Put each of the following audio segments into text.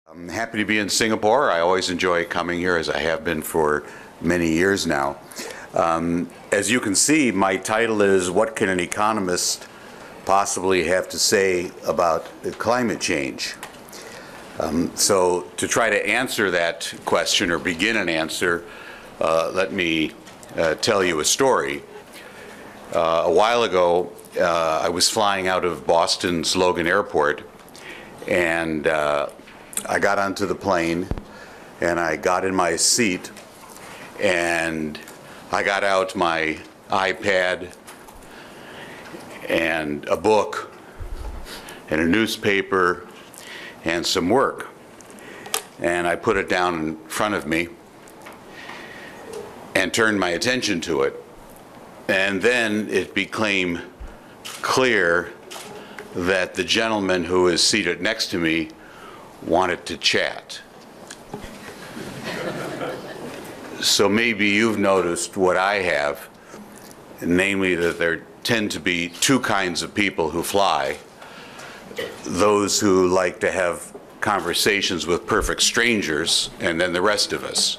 I'm happy to be in Singapore. I always enjoy coming here, as I have been for many years now. As you can see, my title is, What Can an Economist Possibly Have to Say About Climate Change? So to try to answer that question, or begin an answer, let me tell you a story. A while ago, I was flying out of Boston's Logan Airport, and I got onto the plane, and I got in my seat, and I got out my iPad and a book and a newspaper and some work, and I put it down in front of me and turned my attention to it. And then it became clear that the gentleman who was seated next to me wanted to chat. So maybe you've noticed what I have, namely that there tend to be two kinds of people who fly: those who like to have conversations with perfect strangers, and then the rest of us.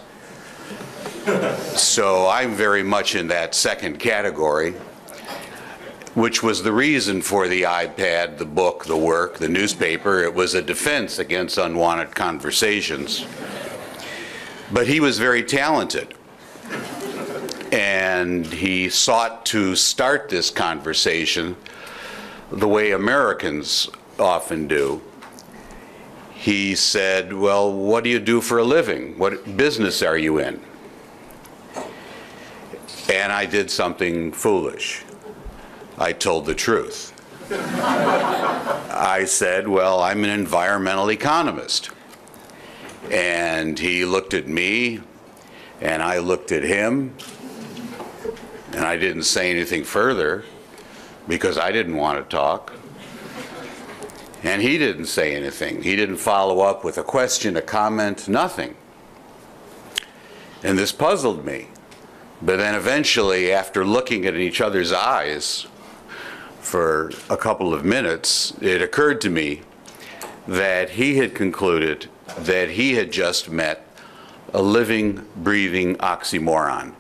So I'm very much in that second category, which was the reason for the iPad, the book, the work, the newspaper. It was a defense against unwanted conversations. But he was very talented, and he sought to start this conversation the way Americans often do. He said, "Well, what do you do for a living? What business are you in?" And I did something foolish. I told the truth. I said, "Well, I'm an environmental economist." And he looked at me, and I looked at him, and I didn't say anything further because I didn't want to talk. And he didn't say anything. He didn't follow up with a question, a comment, nothing. And this puzzled me. But then eventually, after looking at each other's eyes for a couple of minutes, it occurred to me that he had concluded that he had just met a living, breathing oxymoron,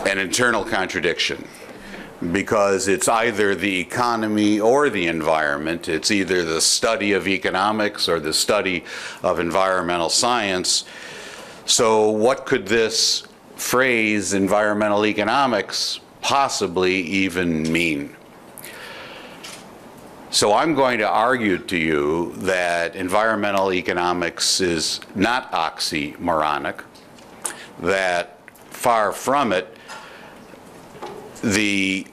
an internal contradiction, because it's either the economy or the environment. It's either the study of economics or the study of environmental science. So what could this phrase, environmental economics, possibly even mean? So I'm going to argue to you that environmental economics is not oxymoronic, that far from it, the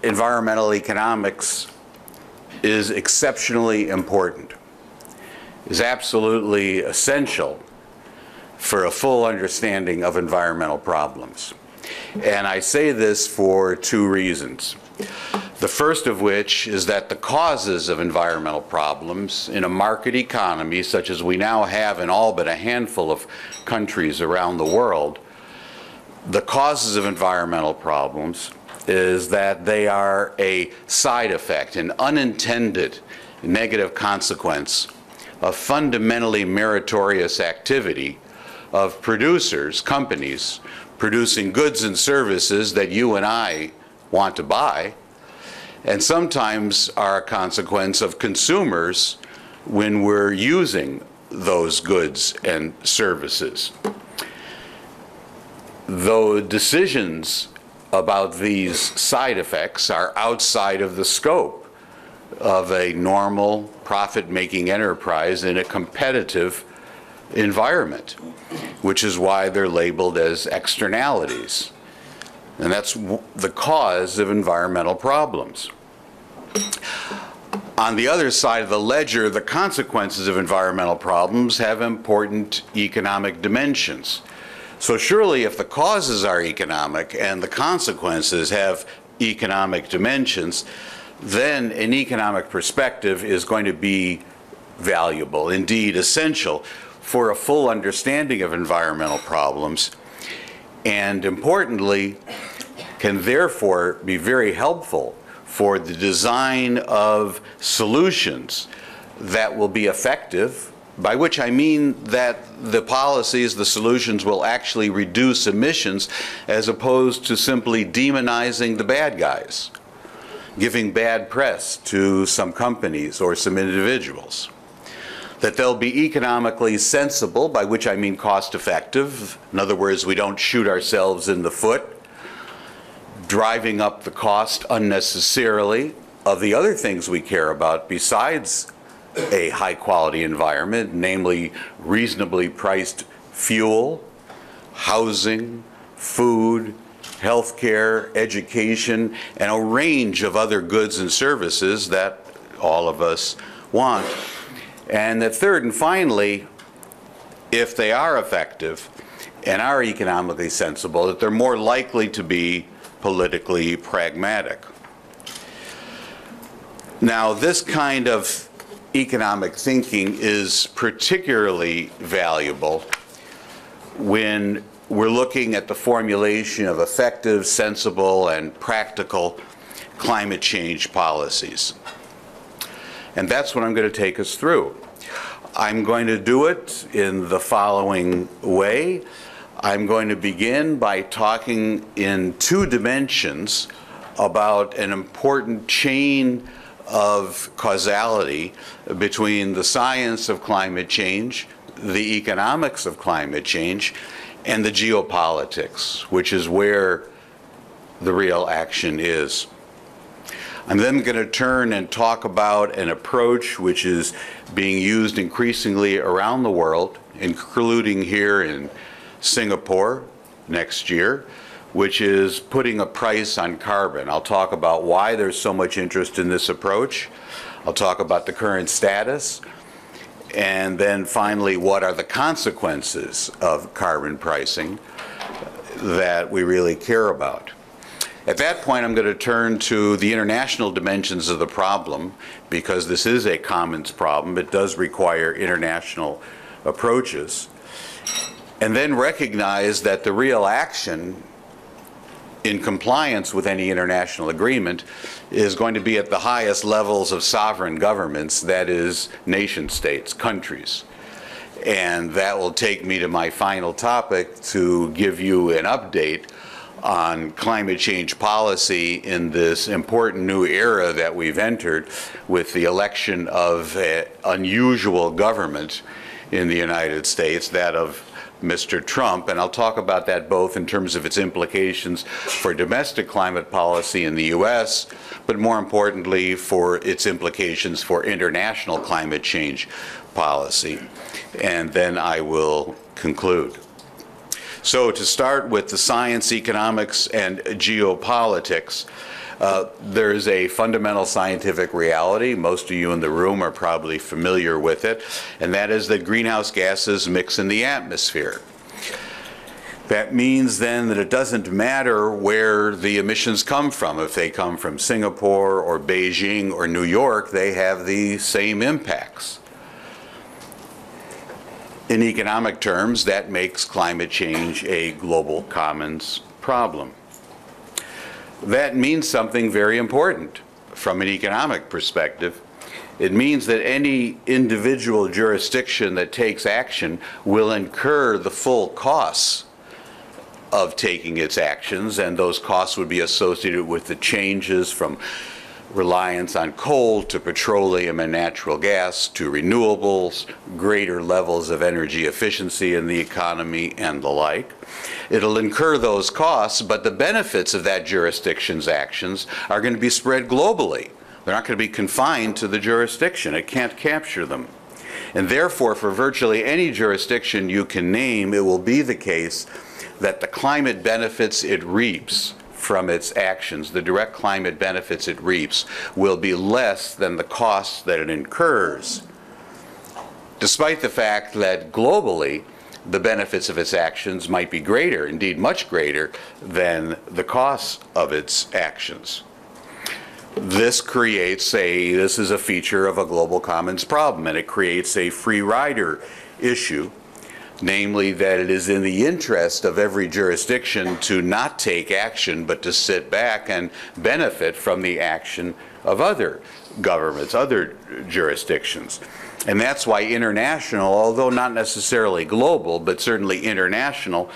environmental economics is exceptionally important, is absolutely essential for a full understanding of environmental problems. And I say this for two reasons. The first of which is that the causes of environmental problems in a market economy, such as we now have in all but a handful of countries around the world, the causes of environmental problems is that they are a side effect, an unintended negative consequence of fundamentally meritorious activity of producers, companies, producing goods and services that you and I want to buy, and sometimes are a consequence of consumers when we're using those goods and services. Though decisions about these side effects are outside of the scope of a normal profit-making enterprise in a competitive environment, which is why they're labeled as externalities. And that's the cause of environmental problems. On the other side of the ledger, the consequences of environmental problems have important economic dimensions. So surely if the causes are economic and the consequences have economic dimensions, then an economic perspective is going to be valuable, indeed essential, for a full understanding of environmental problems, and importantly, can therefore be very helpful for the design of solutions that will be effective by which I mean that the policies, the solutions will actually reduce emissions as opposed to simply demonizing the bad guys, giving bad press to some companies or some individuals. That they'll be economically sensible, by which I mean cost effective. In other words, we don't shoot ourselves in the foot, driving up the cost unnecessarily of the other things we care about besides a high quality environment, namely reasonably priced fuel, housing, food, healthcare, education, and a range of other goods and services that all of us want. And that third and finally, if they are effective and are economically sensible, that they're more likely to be politically pragmatic. Now, this kind of economic thinking is particularly valuable when we're looking at the formulation of effective, sensible, and practical climate change policies. And that's what I'm going to take us through. I'm going to do it in the following way. I'm going to begin by talking in two dimensions about an important chain of causality between the science of climate change, the economics of climate change, and the geopolitics, which is where the real action is. I'm then going to turn and talk about an approach which is being used increasingly around the world, including here in Singapore next year, which is putting a price on carbon. I'll talk about why there's so much interest in this approach. I'll talk about the current status. And then finally, what are the consequences of carbon pricing that we really care about? At that point, I'm going to turn to the international dimensions of the problem, because this is a commons problem. It does require international approaches. And then recognize that the real action in compliance with any international agreement is going to be at the highest levels of sovereign governments, that is, nation states, countries. And that will take me to my final topic to give you an update on climate change policy in this important new era that we've entered with the election of an unusual government in the United States, that of Mr. Trump. And I'll talk about that both in terms of its implications for domestic climate policy in the US, but more importantly for its implications for international climate change policy. And then I will conclude. So to start with the science, economics, and geopolitics, there's a fundamental scientific reality. Most of you in the room are probably familiar with it, and that is that greenhouse gases mix in the atmosphere. That means then that it doesn't matter where the emissions come from. If they come from Singapore or Beijing or New York, they have the same impacts. In economic terms, that makes climate change a global commons problem. That means something very important from an economic perspective. It means that any individual jurisdiction that takes action will incur the full costs of taking its actions, and those costs would be associated with the changes from reliance on coal to petroleum and natural gas to renewables, greater levels of energy efficiency in the economy, and the like. It'll incur those costs, but the benefits of that jurisdiction's actions are going to be spread globally. They're not going to be confined to the jurisdiction. It can't capture them. And therefore, for virtually any jurisdiction you can name, it will be the case that the climate benefits it reaps from its actions, the direct climate benefits it reaps, will be less than the costs that it incurs, despite the fact that globally the benefits of its actions might be greater, indeed much greater, than the costs of its actions. This is a feature of a global commons problem, and it creates a free rider issue namely that it is in the interest of every jurisdiction to not take action, but to sit back and benefit from the action of other governments, other jurisdictions. And that's why international, although not necessarily global, but certainly international,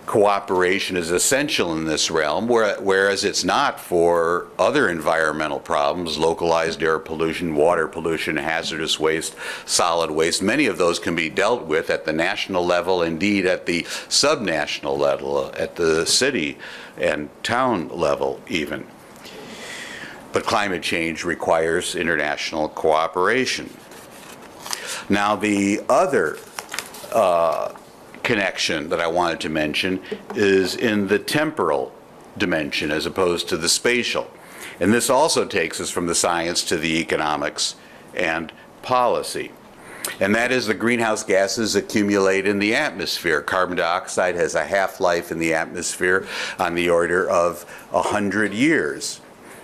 cooperation is essential in this realm, whereas it's not for other environmental problems, localized air pollution, water pollution, hazardous waste, solid waste. Many of those can be dealt with at the national level, indeed at the subnational level, at the city and town level even. But climate change requires international cooperation. Now, the other connection that I wanted to mention is in the temporal dimension as opposed to the spatial. And this also takes us from the science to the economics and policy. And that is the greenhouse gases accumulate in the atmosphere. Carbon dioxide has a half-life in the atmosphere on the order of 100 years.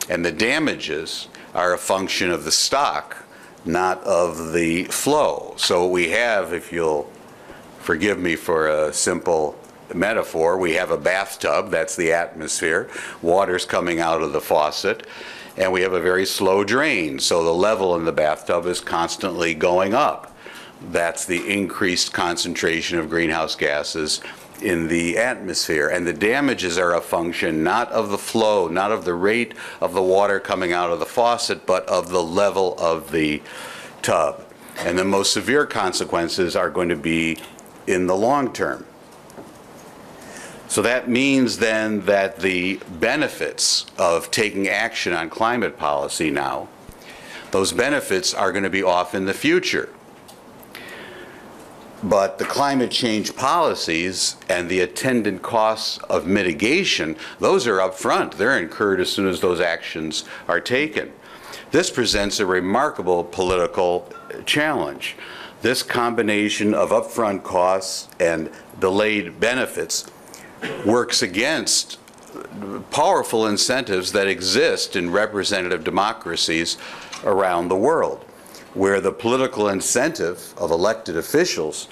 And the damages are a function of the stock, not of the flow. So we have, if you'll forgive me for a simple metaphor, we have a bathtub, that's the atmosphere, water's coming out of the faucet, and we have a very slow drain, so the level in the bathtub is constantly going up. That's the increased concentration of greenhouse gases in the atmosphere. And the damages are a function not of the flow, not of the rate of the water coming out of the faucet, but of the level of the tub. And the most severe consequences are going to be in the long term. So that means then that the benefits of taking action on climate policy now, those benefits are going to be off in the future. But the climate change policies and the attendant costs of mitigation, those are up front. They're incurred as soon as those actions are taken. This presents a remarkable political challenge. This combination of upfront costs and delayed benefits works against powerful incentives that exist in representative democracies around the world, where the political incentive of elected officials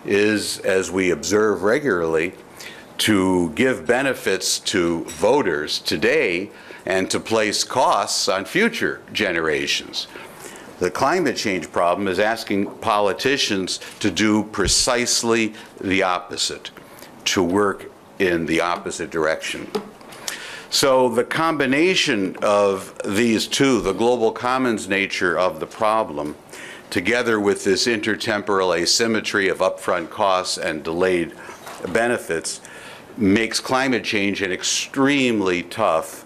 is, as we observe regularly, to give benefits to voters today and to place costs on future generations. The climate change problem is asking politicians to do precisely the opposite, to work in the opposite direction. So the combination of these two, the global commons nature of the problem, together with this intertemporal asymmetry of upfront costs and delayed benefits, makes climate change an extremely tough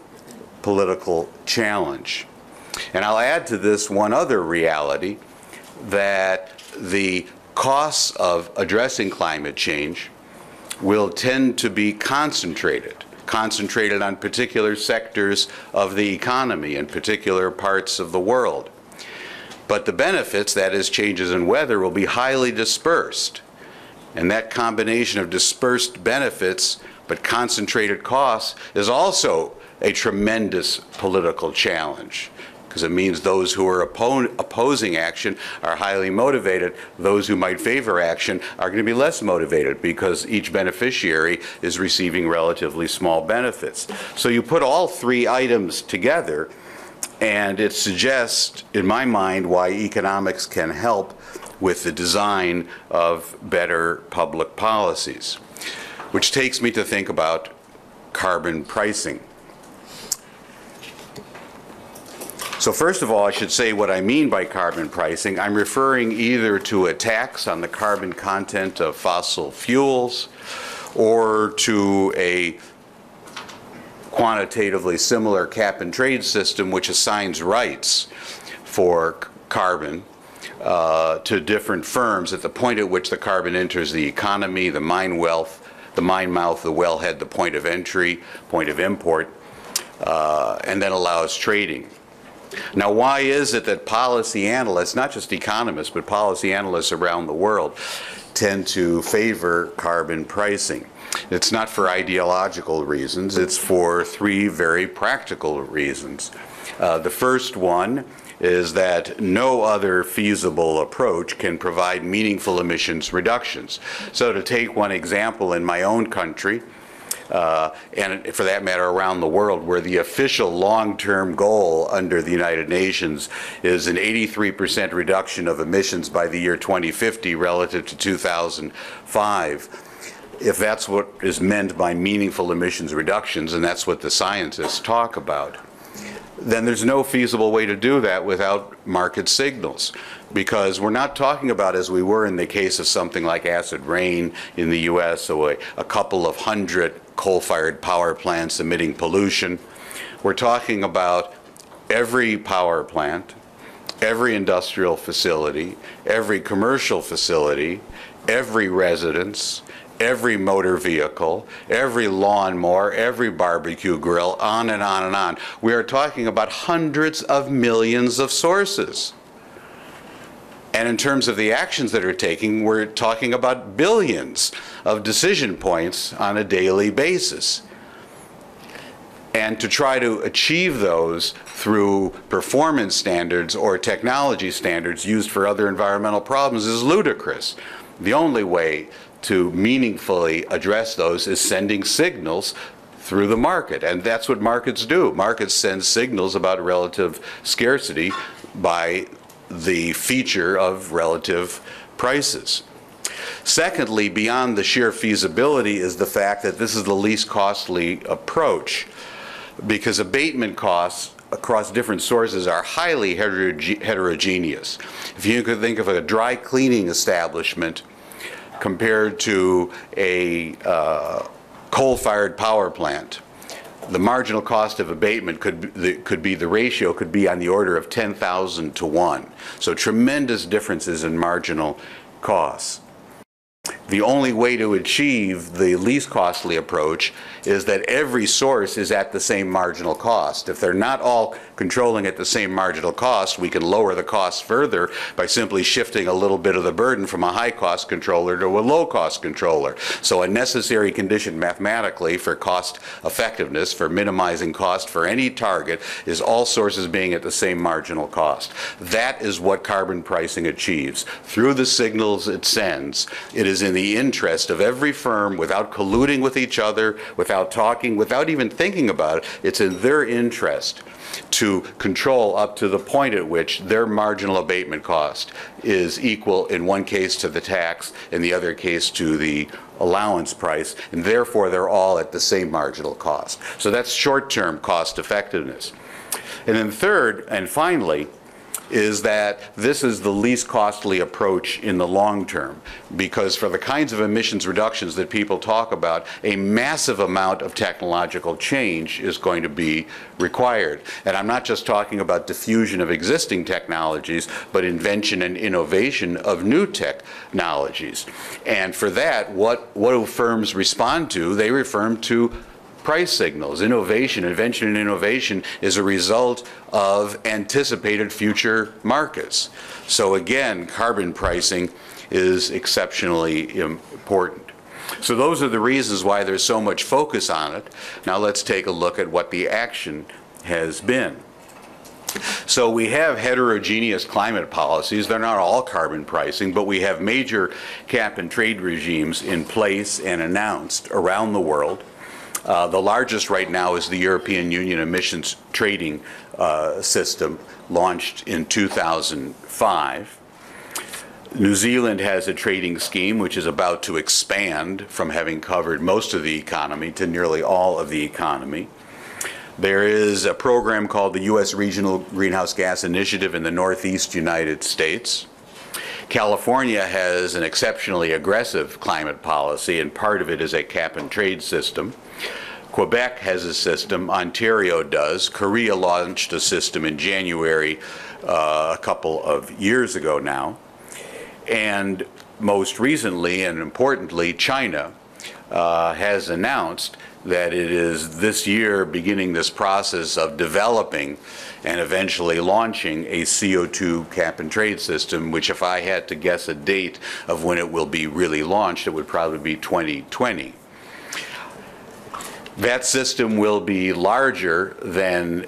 political challenge. And I'll add to this one other reality, that the costs of addressing climate change will tend to be concentrated on particular sectors of the economy in particular parts of the world. But the benefits, that is changes in weather, will be highly dispersed. And that combination of dispersed benefits but concentrated costs is also a tremendous political challenge, because it means those who are opposing action are highly motivated. Those who might favor action are going to be less motivated because each beneficiary is receiving relatively small benefits. So you put all three items together, and it suggests, in my mind, why economics can help with the design of better public policies. Which takes me to think about carbon pricing. So first of all, I should say what I mean by carbon pricing. I'm referring either to a tax on the carbon content of fossil fuels or to a quantitatively similar cap and trade system which assigns rights for carbon to different firms at the point at which the carbon enters the economy, the mine wealth, the mine mouth, the wellhead, the point of entry, point of import, and then allows trading. Now, why is it that policy analysts, not just economists, but policy analysts around the world, tend to favor carbon pricing? It's not for ideological reasons. It's for three very practical reasons. The first one is that no other feasible approach can provide meaningful emissions reductions. So to take one example in my own country, and for that matter around the world, where the official long-term goal under the United Nations is an 83% reduction of emissions by the year 2050 relative to 2005. If that's what is meant by meaningful emissions reductions, and that's what the scientists talk about, then there's no feasible way to do that without market signals. Because we're not talking about, as we were in the case of something like acid rain in the US, or a couple of hundred coal-fired power plants emitting pollution. We're talking about every power plant, every industrial facility, every commercial facility, every residence, every motor vehicle, every lawnmower, every barbecue grill, on and on and on. We are talking about hundreds of millions of sources. And in terms of the actions that are taking, we're talking about billions of decision points on a daily basis. And to try to achieve those through performance standards or technology standards used for other environmental problems is ludicrous. The only way to meaningfully address those is sending signals through the market. And that's what markets do. Markets send signals about relative scarcity by the feature of relative prices. Secondly, beyond the sheer feasibility is the fact that this is the least costly approach, because abatement costs across different sources are highly heterogeneous. If you could think of a dry cleaning establishment compared to a coal-fired power plant, the marginal cost of abatement the ratio could be on the order of 10,000 to 1. So tremendous differences in marginal costs. The only way to achieve the least costly approach is that every source is at the same marginal cost. If they're not all controlling at the same marginal cost, we can lower the cost further by simply shifting a little bit of the burden from a high-cost controller to a low-cost controller. So a necessary condition mathematically for cost effectiveness, for minimizing cost for any target, is all sources being at the same marginal cost. That is what carbon pricing achieves. Through the signals it sends, it is in the interest of every firm, without colluding with each other, without talking, without even thinking about it, it's in their interest to control up to the point at which their marginal abatement cost is equal in one case to the tax, in the other case to the allowance price, and therefore they're all at the same marginal cost. So that's short-term cost effectiveness. And then third and finally is that this is the least costly approach in the long term, because for the kinds of emissions reductions that people talk about, a massive amount of technological change is going to be required. And I'm not just talking about diffusion of existing technologies, but invention and innovation of new technologies. And for that, what do firms respond to? They refer to price signals. Innovation, invention and innovation is a result of anticipated future markets. So again, carbon pricing is exceptionally important. So those are the reasons why there's so much focus on it. Now let's take a look at what the action has been. So we have heterogeneous climate policies. They're not all carbon pricing, but we have major cap and trade regimes in place and announced around the world. The largest right now is the European Union emissions trading system, launched in 2005. New Zealand has a trading scheme which is about to expand from having covered most of the economy to nearly all of the economy. There is a program called the U.S. Regional Greenhouse Gas Initiative in the Northeast United States. California has an exceptionally aggressive climate policy, and part of it is a cap and trade system. Quebec has a system, Ontario does. Korea launched a system in January a couple of years ago now. And most recently and importantly, China has announced that it is this year beginning this process of developing and eventually launching a CO2 cap and trade system, which if I had to guess a date of when it will be really launched, it would probably be 2020. That system will be larger than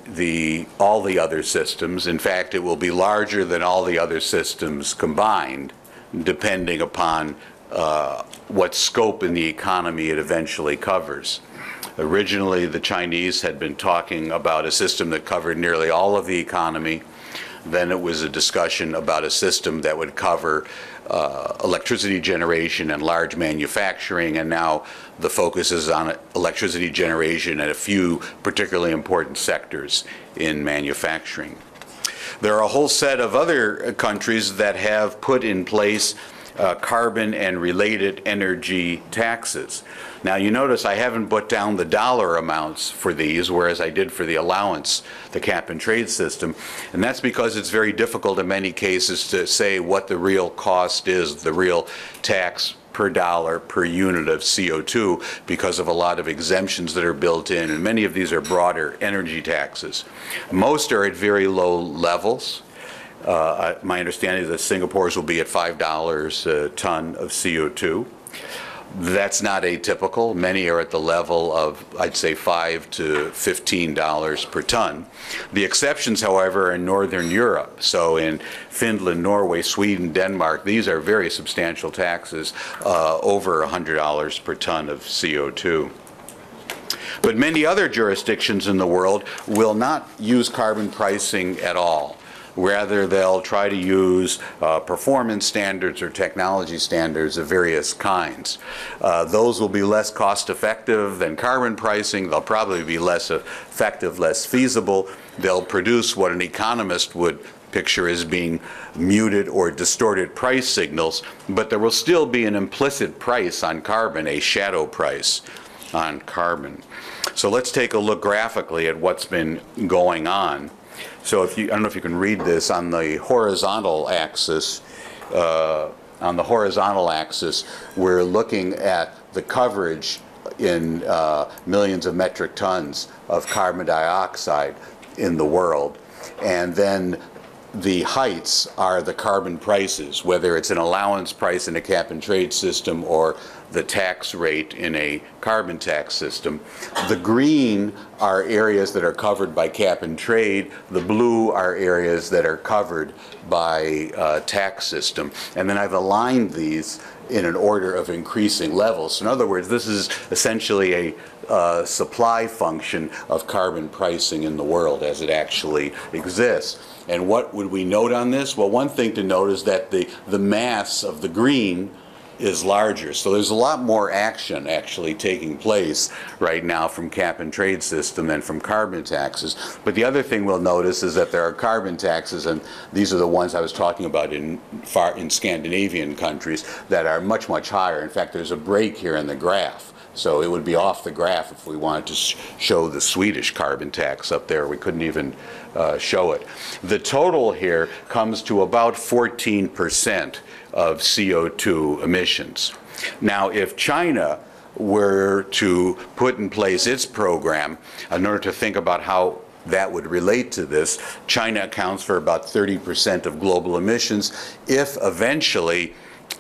all the other systems. In fact, it will be larger than all the other systems combined, depending upon what scope in the economy it eventually covers. Originally, the Chinese had been talking about a system that covered nearly all of the economy. Then it was a discussion about a system that would cover electricity generation and large manufacturing, and now the focus is on electricity generation and a few particularly important sectors in manufacturing. There are a whole set of other countries that have put in place carbon and related energy taxes. Now you notice I haven't put down the dollar amounts for these, whereas I did for the allowance, the cap and trade system, and that's because it's very difficult in many cases to say what the real cost is, the real tax per dollar per unit of CO2, because of a lot of exemptions that are built in, and many of these are broader energy taxes. Most are at very low levels. My understanding is that Singapore's will be at $5 a ton of CO2. That's not atypical. Many are at the level of, I'd say, $5 to $15 per ton. The exceptions, however, are in Northern Europe. So in Finland, Norway, Sweden, Denmark, these are very substantial taxes, over $100 per ton of CO2. But many other jurisdictions in the world will not use carbon pricing at all. Rather, they'll try to use performance standards or technology standards of various kinds. Those will be less cost effective than carbon pricing. They'll probably be less effective, less feasible. They'll produce what an economist would picture as being muted or distorted price signals, but there will still be an implicit price on carbon, a shadow price on carbon. So let's take a look graphically at what's been going on. So I don't know if you can read this, on the horizontal axis, we're looking at the coverage in millions of metric tons of carbon dioxide in the world. And then the heights are the carbon prices, whether it's an allowance price in a cap and trade system or the tax rate in a carbon tax system. The green are areas that are covered by cap and trade. The blue are areas that are covered by tax system. And then I've aligned these in an order of increasing levels. So in other words, this is essentially a supply function of carbon pricing in the world as it actually exists. And what would we note on this? Well, one thing to note is that the mass of the green is larger. So there's a lot more action actually taking place right now from cap and trade system than from carbon taxes. But the other thing we'll notice is that there are carbon taxes, and these are the ones I was talking about in Scandinavian countries, that are much, much higher. In fact, there's a break here in the graph. So it would be off the graph if we wanted to show the Swedish carbon tax up there. We couldn't even show it. The total here comes to about 14% of CO2 emissions. Now, if China were to put in place its program, in order to think about how that would relate to this, China accounts for about 30% of global emissions. If eventually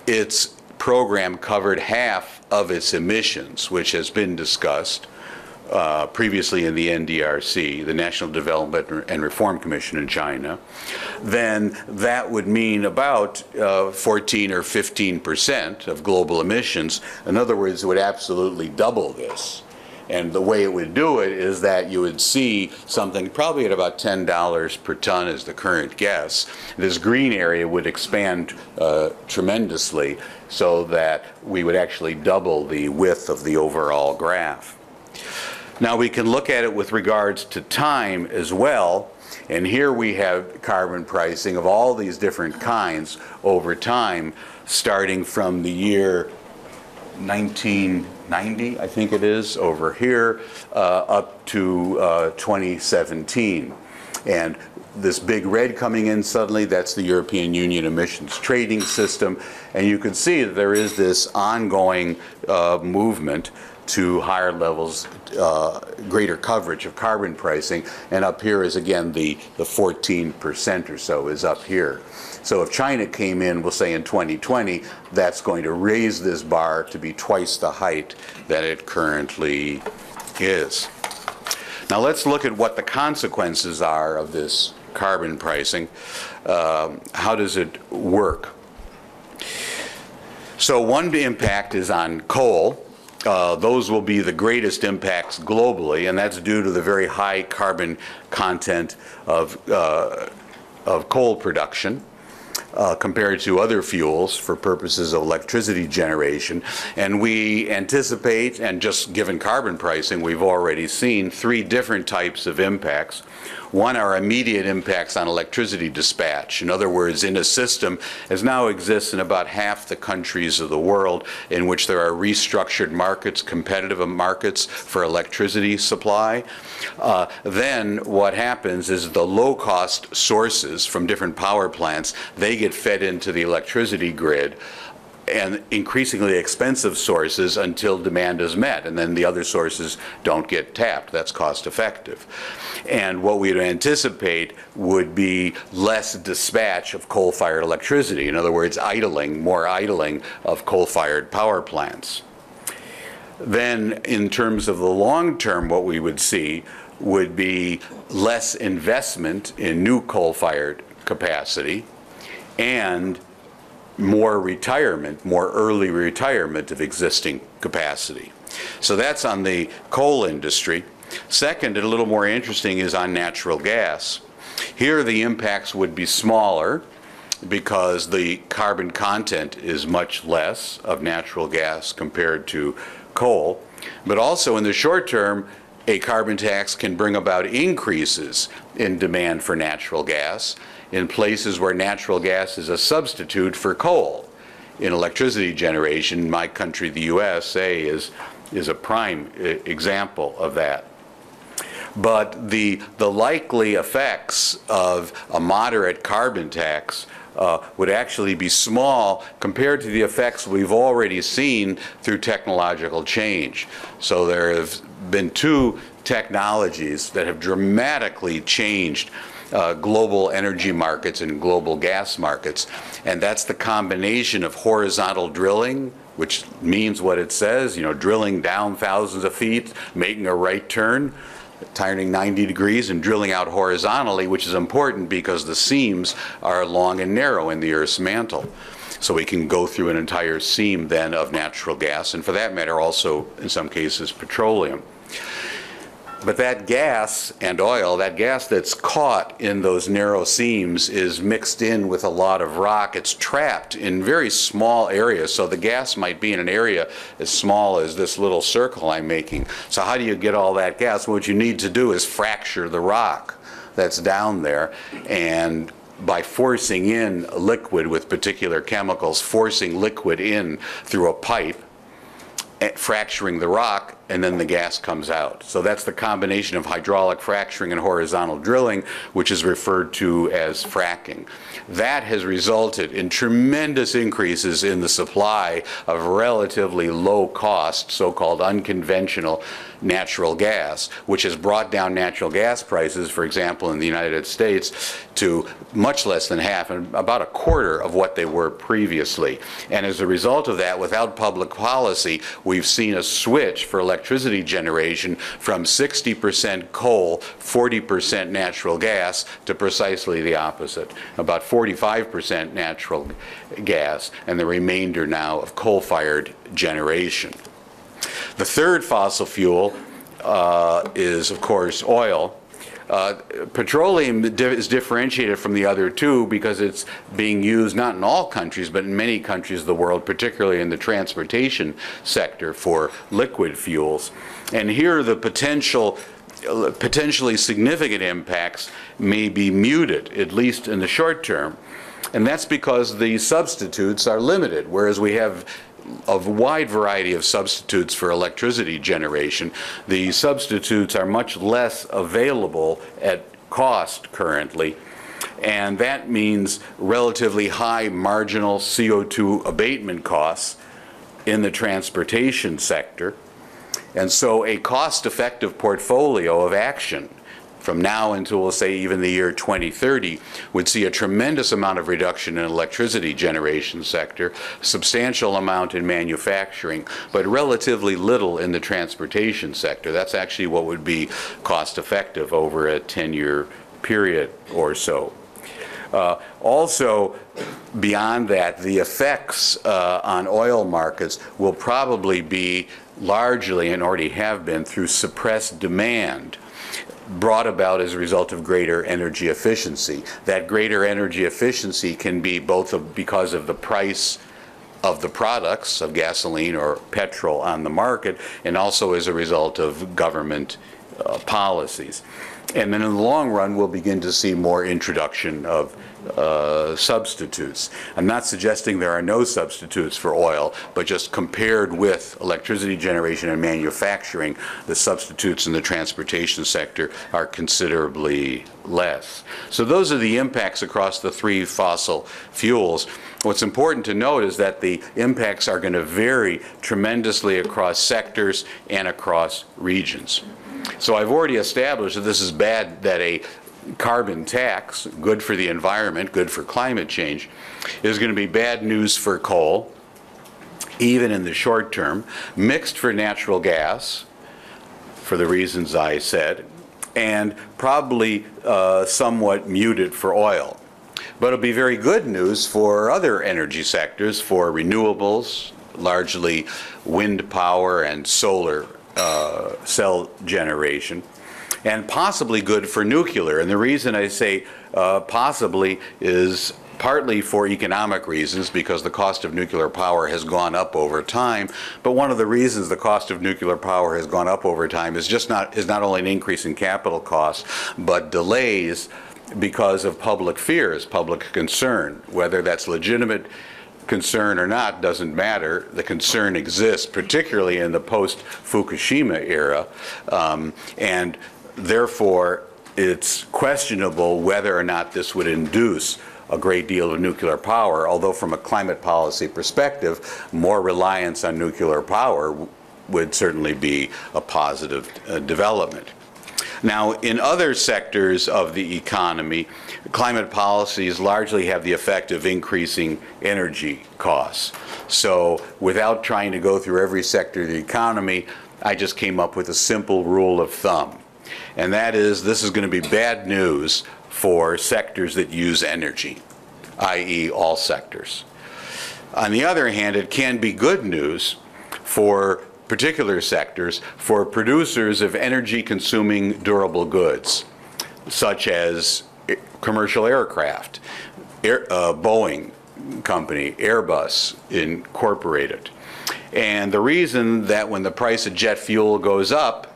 its program covered half of its emissions, which has been discussed previously in the NDRC, the National Development and Reform Commission in China, then that would mean about 14 or 15% of global emissions. In other words, it would absolutely double this. And the way it would do it is that you would see something probably at about $10 per ton is the current guess. This green area would expand tremendously so that we would actually double the width of the overall graph. Now we can look at it with regards to time as well. And here we have carbon pricing of all these different kinds over time, starting from the year 1990, I think it is, over here, up to 2017. And this big red coming in suddenly, that's the European Union emissions trading system. And you can see that there is this ongoing movement to higher levels, greater coverage of carbon pricing. And up here is, again, the 14% or so is up here. So if China came in, we'll say in 2020, that's going to raise this bar to be twice the height that it currently is. Now let's look at what the consequences are of this carbon pricing. How does it work? So one impact is on coal. Those will be the greatest impacts globally, and that's due to the very high carbon content of coal production compared to other fuels for purposes of electricity generation. And we anticipate, and just given carbon pricing, we've already seen 3 different types of impacts. One are immediate impacts on electricity dispatch. In other words, in a system as now exists in about half the countries of the world in which there are restructured markets, competitive markets for electricity supply. Then what happens is the low-cost sources from different power plants, they get fed into the electricity grid, and increasingly expensive sources until demand is met, and then the other sources don't get tapped. That's cost effective. And what we'd anticipate would be less dispatch of coal-fired electricity. In other words, more idling of coal-fired power plants. Then in terms of the long term, what we would see would be less investment in new coal-fired capacity and more retirement, more early retirement of existing capacity. So that's on the coal industry. Second, and a little more interesting, is on natural gas. Here the impacts would be smaller because the carbon content is much less of natural gas compared to coal. But also in the short term, a carbon tax can bring about increases in demand for natural gas in places where natural gas is a substitute for coal. In electricity generation, my country, the USA, is a prime example of that. But the likely effects of a moderate carbon tax would actually be small compared to the effects we've already seen through technological change. So there have been 2 technologies that have dramatically changed global energy markets and global gas markets, and that's the combination of horizontal drilling, which means what it says, drilling down thousands of feet, making a right turn, turning 90 degrees and drilling out horizontally, which is important because the seams are long and narrow in the Earth's mantle. So we can go through an entire seam then of natural gas, and for that matter also in some cases petroleum. But that gas and oil, that gas that's caught in those narrow seams is mixed in with a lot of rock. It's trapped in very small areas, so the gas might be in an area as small as this little circle I'm making. So how do you get all that gas? What you need to do is fracture the rock that's down there, and by forcing in liquid with particular chemicals, forcing liquid in through a pipe, fracturing the rock, and then the gas comes out. So that's the combination of hydraulic fracturing and horizontal drilling, which is referred to as fracking. That has resulted in tremendous increases in the supply of relatively low cost, so-called unconventional natural gas, which has brought down natural gas prices, for example, in the United States, to much less than half, and about a quarter of what they were previously. And as a result of that, without public policy, we've seen a switch for electricity generation from 60% coal, 40% natural gas, to precisely the opposite, about 45% natural gas, and the remainder now of coal-fired generation. The third fossil fuel is, of course, oil. Petroleum is differentiated from the other 2 because it's being used not in all countries, but in many countries of the world, particularly in the transportation sector for liquid fuels. And here the potentially significant impacts may be muted, at least in the short term. And that's because the substitutes are limited, whereas we have a wide variety of substitutes for electricity generation. The substitutes are much less available at cost currently, and that means relatively high marginal CO2 abatement costs in the transportation sector. And so a cost-effective portfolio of action from now until, we'll say, even the year 2030, would see a tremendous amount of reduction in electricity generation sector, substantial amount in manufacturing, but relatively little in the transportation sector. That's actually what would be cost effective over a 10-year period or so. Also, beyond that, the effects on oil markets will probably be largely, and already have been, through suppressed demand brought about as a result of greater energy efficiency. That greater energy efficiency can be both because of the price of the products of gasoline or petrol on the market, and also as a result of government policies. And then in the long run, we'll begin to see more introduction of substitutes. I'm not suggesting there are no substitutes for oil, but just compared with electricity generation and manufacturing, the substitutes in the transportation sector are considerably less. So those are the impacts across the three fossil fuels. What's important to note is that the impacts are going to vary tremendously across sectors and across regions. So I've already established that this is bad, that a carbon tax, good for the environment, good for climate change, is going to be bad news for coal, even in the short term, mixed for natural gas, for the reasons I said, and probably somewhat muted for oil. But it'll be very good news for other energy sectors, for renewables, largely wind power and solar cell generation, and possibly good for nuclear. And the reason I say possibly is partly for economic reasons, because the cost of nuclear power has gone up over time. But one of the reasons the cost of nuclear power has gone up over time is not only an increase in capital costs, but delays because of public fears, public concern. Whether that's legitimate concern or not doesn't matter. The concern exists, particularly in the post-Fukushima era, and therefore it's questionable whether or not this would induce a great deal of nuclear power, although from a climate policy perspective, more reliance on nuclear power would certainly be a positive development. Now, in other sectors of the economy, climate policies largely have the effect of increasing energy costs. So without trying to go through every sector of the economy, I just came up with a simple rule of thumb. And that is, this is going to be bad news for sectors that use energy, i.e. all sectors. On the other hand, it can be good news for particular sectors, for producers of energy-consuming durable goods, such as commercial aircraft, Boeing Company, Airbus Incorporated. And the reason that when the price of jet fuel goes up,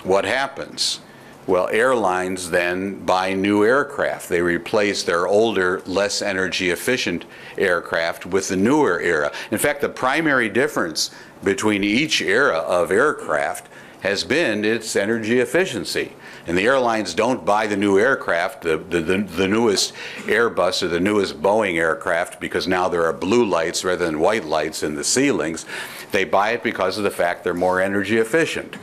what happens? Well, airlines then buy new aircraft. They replace their older, less energy efficient aircraft with the newer era. In fact, the primary difference between each era of aircraft has been its energy efficiency. And the airlines don't buy the new aircraft, the newest Airbus or the newest Boeing aircraft, because now there are blue lights rather than white lights in the ceilings. They buy it because of the fact they're more energy efficient.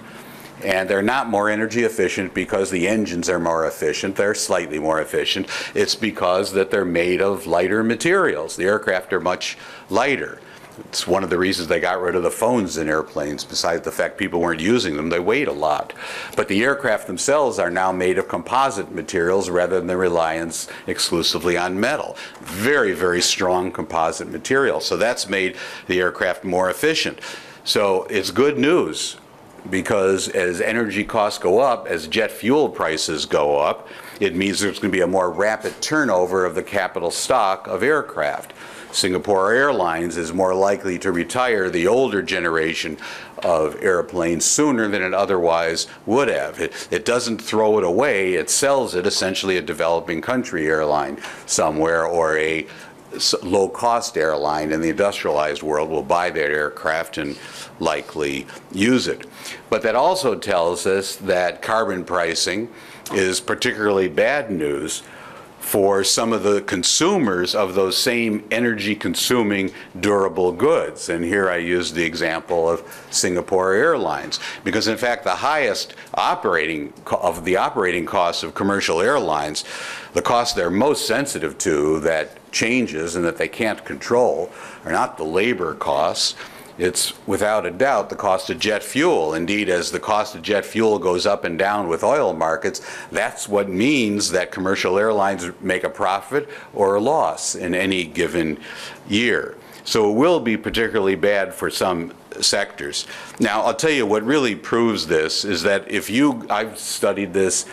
And they're not more energy efficient because the engines are more efficient. They're slightly more efficient. It's because that they're made of lighter materials. The aircraft are much lighter. It's one of the reasons they got rid of the phones in airplanes, besides the fact people weren't using them. They weighed a lot. But the aircraft themselves are now made of composite materials rather than the reliance exclusively on metal. Very, very strong composite material. So that's made the aircraft more efficient. So it's good news, because as energy costs go up, as jet fuel prices go up, it means there's going to be a more rapid turnover of the capital stock of aircraft. Singapore Airlines is more likely to retire the older generation of airplanes sooner than it otherwise would have. It doesn't throw it away, it sells it, essentially a developing country airline somewhere, or a low-cost airline in the industrialized world will buy that aircraft and likely use it. But that also tells us that carbon pricing is particularly bad news for some of the consumers of those same energy-consuming durable goods. And here I use the example of Singapore Airlines, because in fact the highest operating costs of commercial airlines, the costs they're most sensitive to that changes and that they can't control, are not the labor costs. It's without a doubt the cost of jet fuel. Indeed, as the cost of jet fuel goes up and down with oil markets, that's what means that commercial airlines make a profit or a loss in any given year. So it will be particularly bad for some sectors. Now, I'll tell you what really proves this is that I've studied this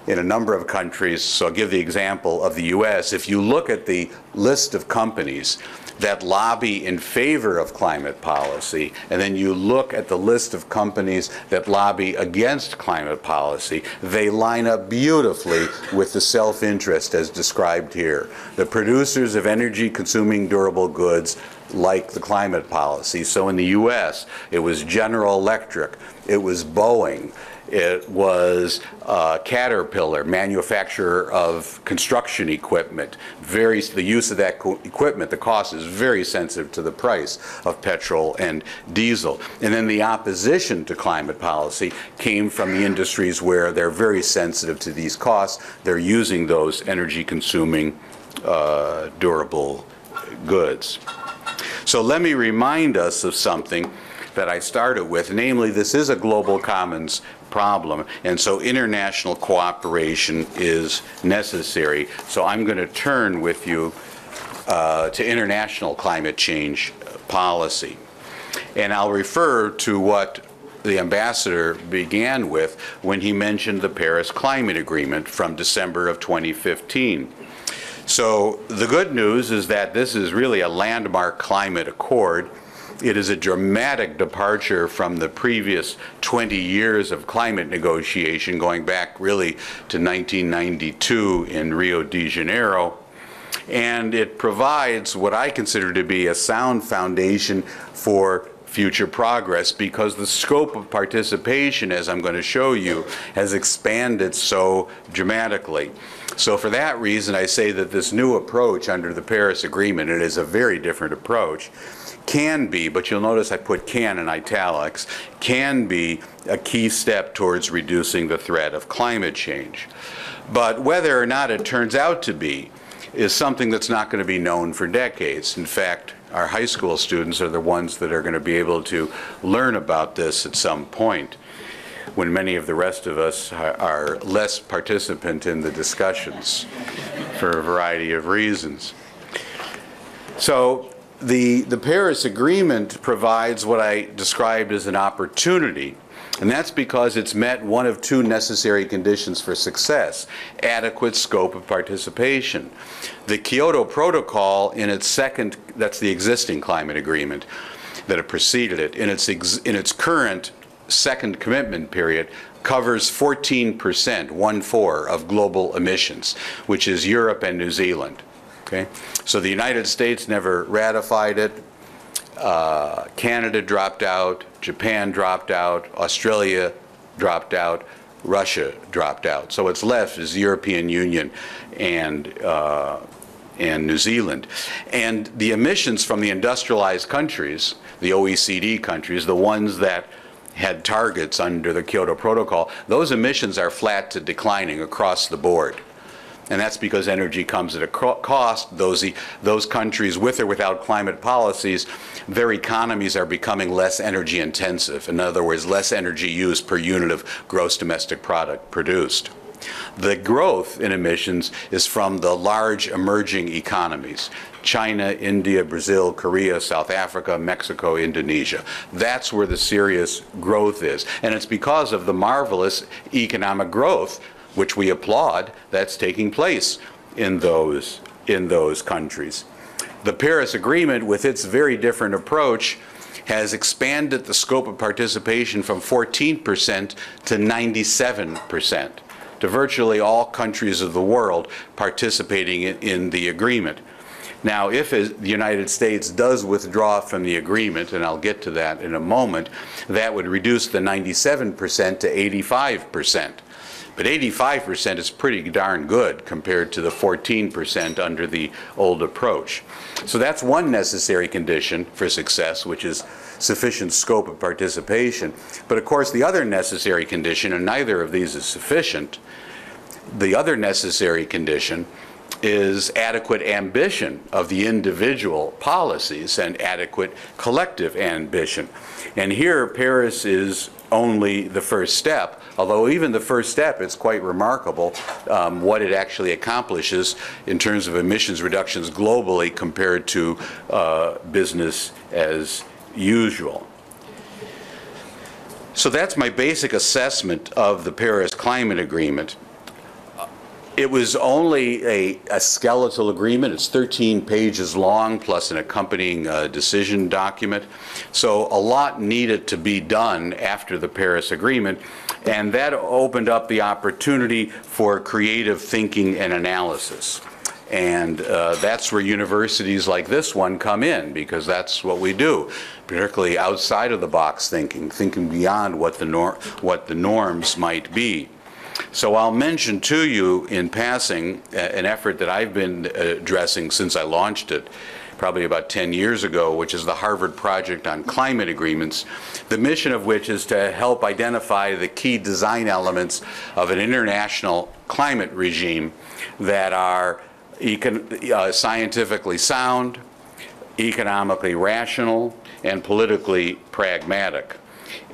in a number of countries, so I'll give the example of the US. If you look at the list of companies that lobby in favor of climate policy, and then you look at the list of companies that lobby against climate policy, they line up beautifully with the self-interest as described here. The producers of energy-consuming durable goods like the climate policy. So in the US, it was General Electric, it was Boeing, it was Caterpillar, manufacturer of construction equipment. The use of that equipment, the cost is very sensitive to the price of petrol and diesel. And then the opposition to climate policy came from the industries where they're very sensitive to these costs. They're using those energy-consuming durable goods. So let me remind us of something that I started with, namely this is a global commons problem, and so international cooperation is necessary. So I'm going to turn with you to international climate change policy. And I'll refer to what the ambassador began with when he mentioned the Paris Climate Agreement from December of 2015. So the good news is that this is really a landmark climate accord. It is a dramatic departure from the previous 20 years of climate negotiation, going back really to 1992 in Rio de Janeiro. And it provides what I consider to be a sound foundation for future progress, because the scope of participation, as I'm going to show you, has expanded so dramatically. So for that reason, I say that this new approach under the Paris Agreement, it is a very different approach, can be, but you'll notice I put can in italics, can be a key step towards reducing the threat of climate change. But whether or not it turns out to be is something that's not going to be known for decades. In fact, our high school students are the ones that are going to be able to learn about this at some point, when many of the rest of us are less participant in the discussions for a variety of reasons. So the Paris Agreement provides what I described as an opportunity, and that's because it's met one of two necessary conditions for success: adequate scope of participation. The Kyoto Protocol in its second, that's the existing climate agreement that had preceded it, in its current second commitment period, covers 14%, 1/4 of global emissions, which is Europe and New Zealand. Okay? So the United States never ratified it. Canada dropped out, Japan dropped out, Australia dropped out, Russia dropped out. So what's left is the European Union and New Zealand. And the emissions from the industrialized countries, the OECD countries, the ones that had targets under the Kyoto Protocol, those emissions are flat to declining across the board. And that's because energy comes at a cost. Those countries, with or without climate policies, their economies are becoming less energy intensive. In other words, less energy used per unit of gross domestic product produced. The growth in emissions is from the large emerging economies: China, India, Brazil, Korea, South Africa, Mexico, Indonesia. That's where the serious growth is. And it's because of the marvelous economic growth, which we applaud, that's taking place in those countries. The Paris Agreement, with its very different approach, has expanded the scope of participation from 14% to 97%, to virtually all countries of the world participating in the agreement. Now, if the United States does withdraw from the agreement, and I'll get to that in a moment, that would reduce the 97% to 85%. But 85% is pretty darn good compared to the 14% under the old approach. So that's one necessary condition for success, which is sufficient scope of participation. But of course, the other necessary condition, and neither of these is sufficient, the other necessary condition is adequate ambition of the individual policies and adequate collective ambition. And here, Paris is only the first step, although even the first step is quite remarkable what it actually accomplishes in terms of emissions reductions globally compared to business as usual. So that's my basic assessment of the Paris Climate Agreement. It was only a skeletal agreement. It's 13 pages long plus an accompanying decision document. So a lot needed to be done after the Paris Agreement, and that opened up the opportunity for creative thinking and analysis. And that's where universities like this one come in, because that's what we do, particularly outside of the box thinking beyond what the norms might be. So I'll mention to you in passing an effort that I've been addressing since I launched it, probably about 10 years ago, which is the Harvard Project on Climate Agreements, the mission of which is to help identify the key design elements of an international climate regime that are scientifically sound, economically rational, and politically pragmatic.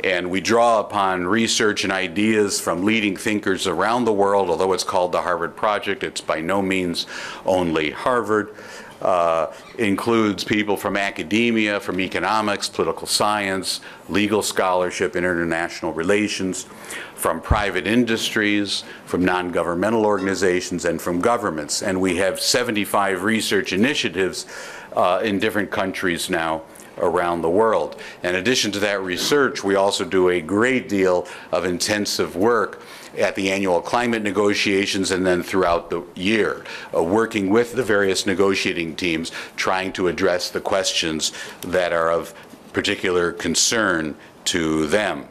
And we draw upon research and ideas from leading thinkers around the world. Although it's called the Harvard Project, it's by no means only Harvard. Includes people from academia, from economics, political science, legal scholarship, and international relations, from private industries, from non-governmental organizations, and from governments. And we have 75 research initiatives in different countries now around the world. In addition to that research, we also do a great deal of intensive work at the annual climate negotiations and then throughout the year, working with the various negotiating teams, trying to address the questions that are of particular concern to them.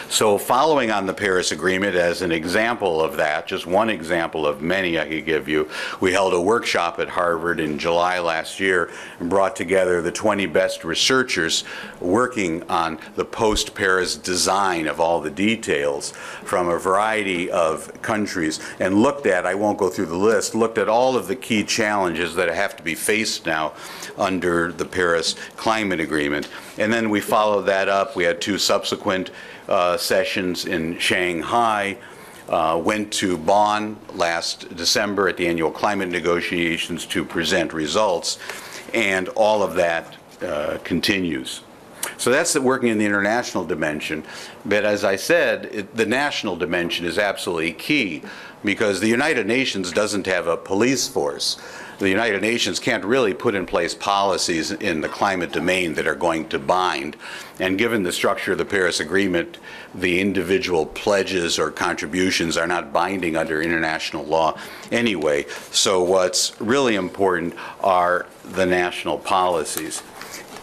So following on the Paris Agreement, as an example of that, just one example of many I could give you, we held a workshop at Harvard in July last year and brought together the 20 best researchers working on the post-Paris design of all the details from a variety of countries, and looked at, I won't go through the list, looked at all of the key challenges that have to be faced now under the Paris Climate Agreement. And then we followed that up. We had 2 subsequent sessions in Shanghai, went to Bonn last December at the annual climate negotiations to present results, and all of that continues. So that's working in the international dimension. But as I said, the national dimension is absolutely key, because the United Nations doesn't have a police force. The United Nations can't really put in place policies in the climate domain that are going to bind. And given the structure of the Paris Agreement, the individual pledges or contributions are not binding under international law anyway. So what's really important are the national policies.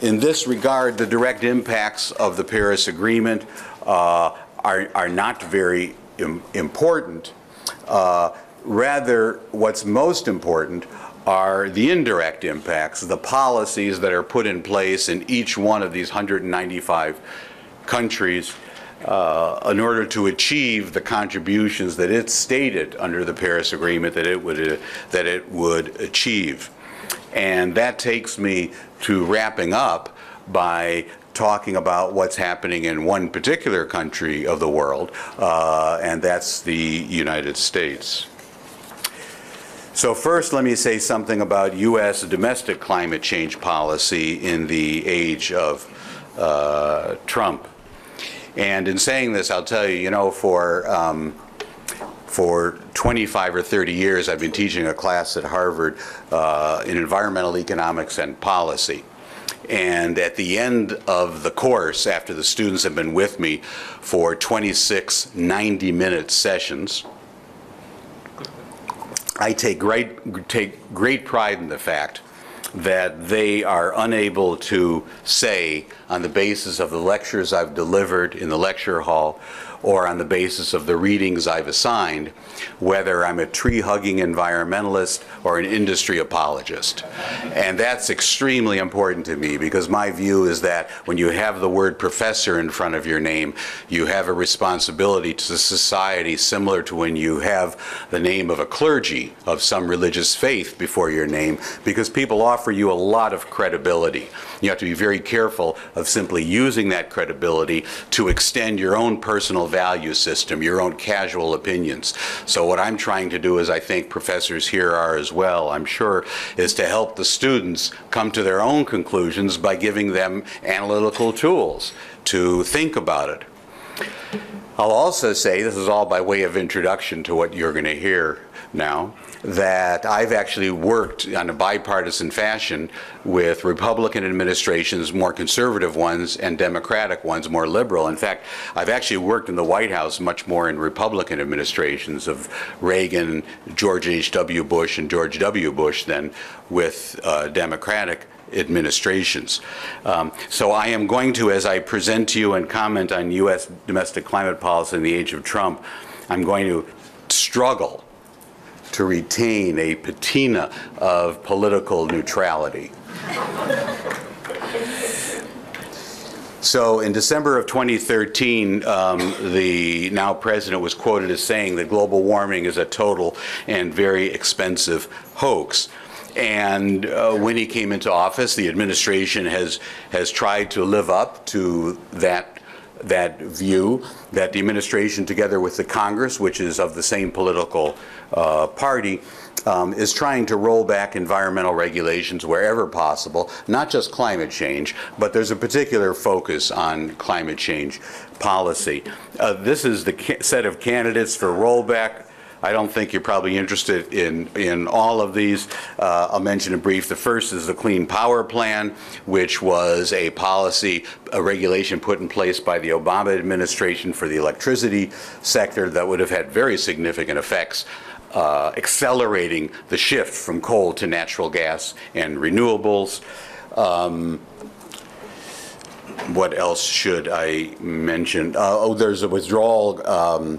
In this regard, the direct impacts of the Paris Agreement are not very important. Rather, what's most important are the indirect impacts, the policies that are put in place in each one of these 195 countries in order to achieve the contributions that it stated under the Paris Agreement that it would achieve. And that takes me to wrapping up by talking about what's happening in one particular country of the world, and that's the United States. So first, let me say something about U.S. domestic climate change policy in the age of Trump. And in saying this, I'll tell you, you know, for 25 or 30 years, I've been teaching a class at Harvard in environmental economics and policy. And at the end of the course, after the students have been with me for 26 90-minute sessions, I take great pride in the fact that they are unable to say, on the basis of the lectures I've delivered in the lecture hall or on the basis of the readings I've assigned, whether I'm a tree-hugging environmentalist or an industry apologist. And that's extremely important to me, because my view is that when you have the word professor in front of your name, you have a responsibility to society similar to when you have the name of a clergy of some religious faith before your name, because people offer you a lot of credibility. You have to be very careful of simply using that credibility to extend your own personal value system, your own casual opinions. So what I'm trying to do, as I think professors here are as well, I'm sure, is to help the students come to their own conclusions by giving them analytical tools to think about it. I'll also say, this is all by way of introduction to what you're going to hear now, that I've actually worked on a bipartisan fashion with Republican administrations, more conservative ones, and Democratic ones, more liberal. In fact, I've actually worked in the White House much more in Republican administrations of Reagan, George H.W. Bush, and George W. Bush than with Democratic administrations. So I am going to, as I present to you and comment on U.S. domestic climate policy in the age of Trump, I'm going to struggle to retain a patina of political neutrality. So in December of 2013, the now president was quoted as saying that global warming is a total and very expensive hoax. And when he came into office, the administration has tried to live up to that view, that the administration, together with the Congress, which is of the same political party, is trying to roll back environmental regulations wherever possible, not just climate change, but there's a particular focus on climate change policy. This is the set of candidates for rollback. I don't think you're probably interested in all of these. I'll mention in brief. The first is the Clean Power Plan, which was a policy, a regulation put in place by the Obama administration for the electricity sector that would have had very significant effects, accelerating the shift from coal to natural gas and renewables. What else should I mention? Oh, there's a withdrawal.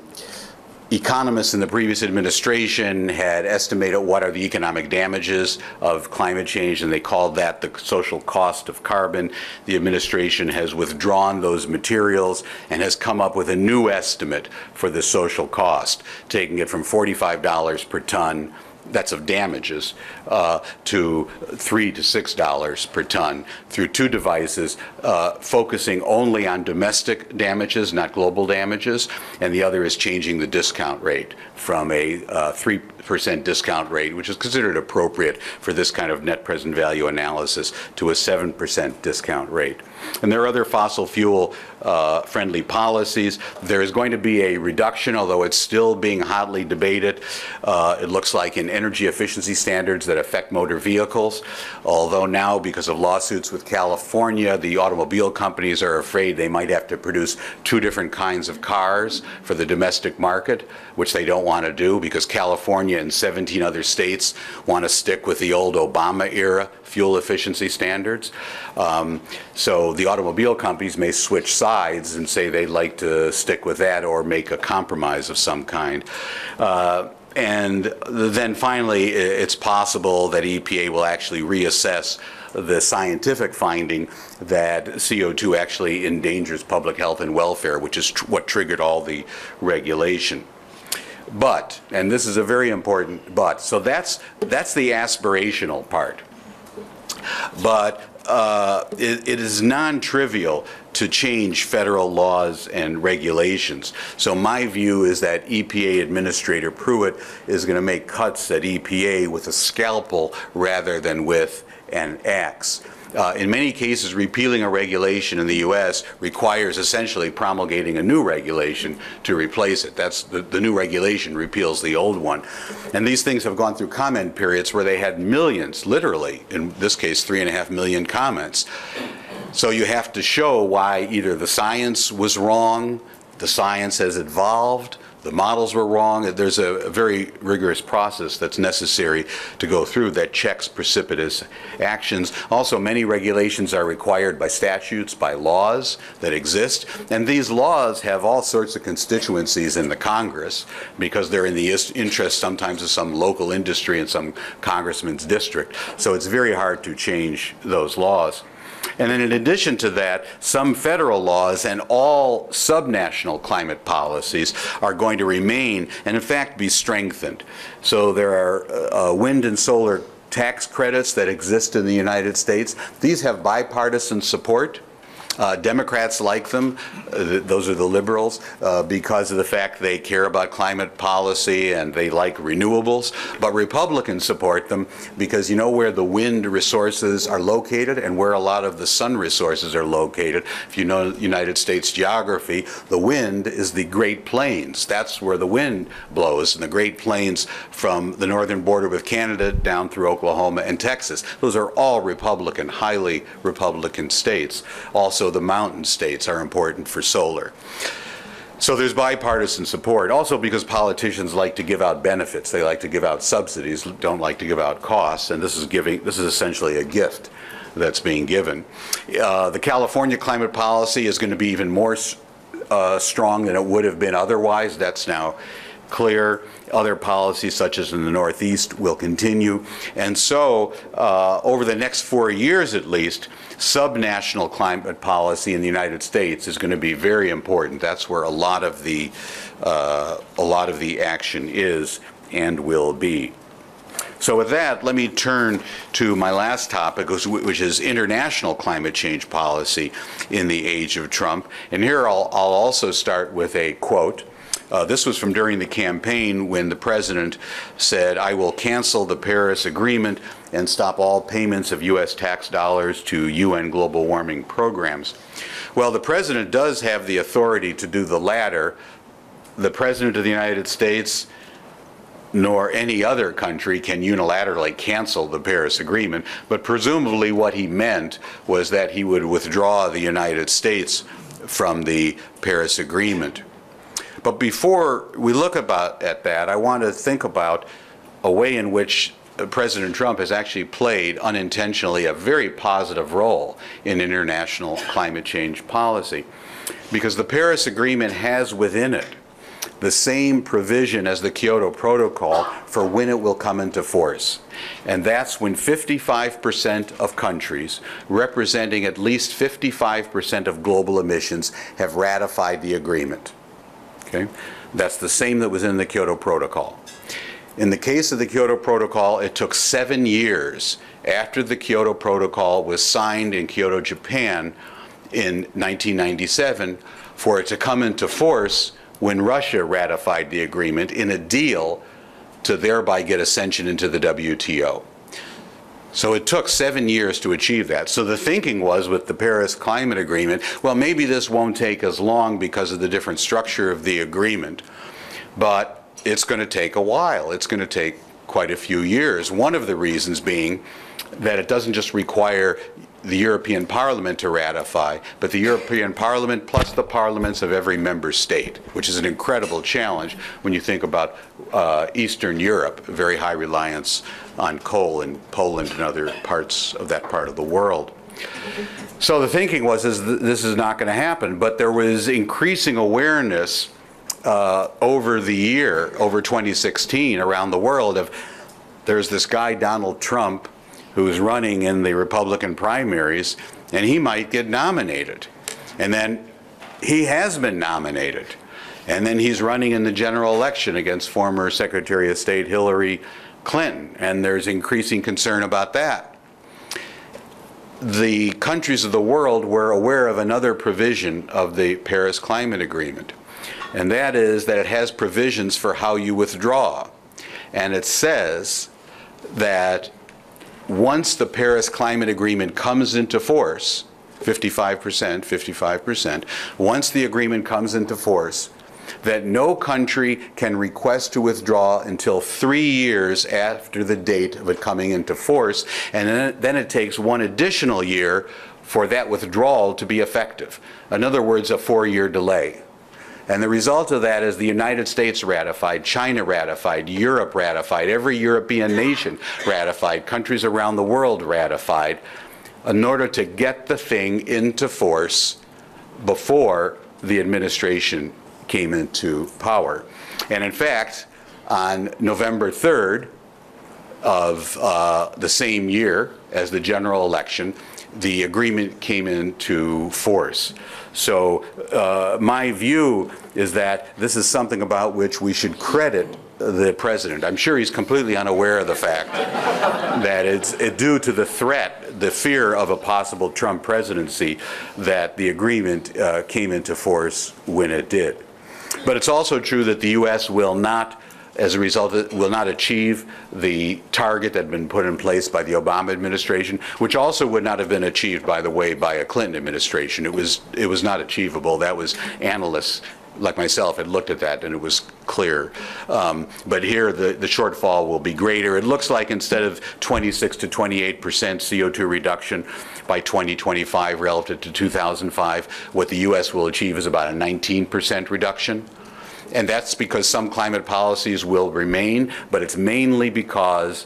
Economists in the previous administration had estimated what are the economic damages of climate change, and they called that the social cost of carbon. The administration has withdrawn those materials and has come up with a new estimate for the social cost, taking it from $45 per ton, that's of damages, to $3 to $6 per ton through two devices, focusing only on domestic damages, not global damages, and the other is changing the discount rate from a 3% discount rate, which is considered appropriate for this kind of net present value analysis, to a 7% discount rate. And there are other fossil fuel friendly policies. There is going to be a reduction, although it's still being hotly debated. It looks like in energy efficiency standards that affect motor vehicles, although now, because of lawsuits with California, the automobile companies are afraid they might have to produce two different kinds of cars for the domestic market, which they don't want to do because California and 17 other states want to stick with the old Obama era fuel efficiency standards. So the automobile companies may switch sides and say they'd like to stick with that or make a compromise of some kind. And then finally, it's possible that EPA will actually reassess the scientific finding that CO2 actually endangers public health and welfare, which is what triggered all the regulation. But, and this is a very important but, so that's the aspirational part. But it is non-trivial to change federal laws and regulations. So my view is that EPA Administrator Pruitt is going to make cuts at EPA with a scalpel rather than with an axe. In many cases, repealing a regulation in the U.S. requires essentially promulgating a new regulation to replace it. That's the new regulation repeals the old one. And these things have gone through comment periods where they had millions, literally, in this case, 3.5 million comments. So you have to show why either the science was wrong, the science has evolved, the models were wrong. There's a very rigorous process that's necessary to go through that checks precipitous actions. Also, many regulations are required by statutes, by laws that exist, and these laws have all sorts of constituencies in the Congress because they're in the interest sometimes of some local industry in some congressman's district. So it's very hard to change those laws. And then in addition to that, some federal laws and all subnational climate policies are going to remain and in fact be strengthened. So there are wind and solar tax credits that exist in the United States. These have bipartisan support. Democrats like them, those are the liberals, because of the fact they care about climate policy and they like renewables. But Republicans support them because you know where the wind resources are located and where a lot of the sun resources are located. If you know United States geography, the wind is the Great Plains. That's where the wind blows, in the Great Plains from the northern border with Canada down through Oklahoma and Texas. Those are all Republican, highly Republican states. Also, the mountain states are important for solar. So there's bipartisan support. Also because politicians like to give out benefits. They like to give out subsidies, don't like to give out costs, and this is essentially a gift that's being given. The California climate policy is going to be even more strong than it would have been otherwise. That's now clear. Other policies, such as in the Northeast, will continue. And so, over the next 4 years at least, subnational climate policy in the United States is going to be very important. That's where a lot of the action is and will be. So with that, let me turn to my last topic, which is international climate change policy in the age of Trump. And here I'll also start with a quote. This was from during the campaign when the president said, "I will cancel the Paris Agreement and stop all payments of U.S. tax dollars to UN global warming programs." Well, the president does have the authority to do the latter. The president of the United States nor any other country can unilaterally cancel the Paris Agreement, but presumably what he meant was that he would withdraw the United States from the Paris Agreement. But before we look at that, I want to think about a way in which President Trump has actually played unintentionally a very positive role in international climate change policy. Because the Paris Agreement has within it the same provision as the Kyoto Protocol for when it will come into force. And that's when 55% of countries, representing at least 55% of global emissions, have ratified the agreement. Okay? That's the same that was in the Kyoto Protocol. In the case of the Kyoto Protocol, it took 7 years after the Kyoto Protocol was signed in Kyoto, Japan in 1997 for it to come into force when Russia ratified the agreement in a deal to thereby get ascension into the WTO. So it took 7 years to achieve that. So the thinking was with the Paris Climate Agreement, well, maybe this won't take as long because of the different structure of the agreement, but it's going to take a while. It's going to take quite a few years. One of the reasons being that it doesn't just require the European Parliament to ratify, but the European Parliament plus the parliaments of every member state, which is an incredible challenge when you think about Eastern Europe, very high reliance on coal in Poland and other parts of that part of the world. So the thinking was this is not going to happen, but there was increasing awareness over the year, over 2016, around the world of there's this guy, Donald Trump, who's running in the Republican primaries, and he might get nominated. And then he has been nominated. And then he's running in the general election against former Secretary of State Hillary Clinton, and there's increasing concern about that. The countries of the world were aware of another provision of the Paris Climate Agreement, and that is that it has provisions for how you withdraw. And it says that once the Paris Climate Agreement comes into force, 55%, once the agreement comes into force, that no country can request to withdraw until 3 years after the date of it coming into force, and then it takes 1 additional year for that withdrawal to be effective. In other words, a 4-year delay. And the result of that is the United States ratified, China ratified, Europe ratified, every European nation ratified, countries around the world ratified, in order to get the thing into force before the administration came into power. And in fact, on November 3rd of the same year as the general election, the agreement came into force. So my view is that this is something about which we should credit the president. I'm sure he's completely unaware of the fact that it's due to the threat, the fear of a possible Trump presidency, that the agreement came into force when it did. But it's also true that the U.S. will not, as a result, will not achieve the target that had been put in place by the Obama administration, which also would not have been achieved, by the way, by a Clinton administration. It was not achievable. That was analysts like myself had looked at that, and it was clear. But here, the shortfall will be greater. It looks like instead of 26 to 28% CO2 reduction by 2025 relative to 2005, what the U.S. will achieve is about a 19% reduction. And that's because some climate policies will remain, but it's mainly because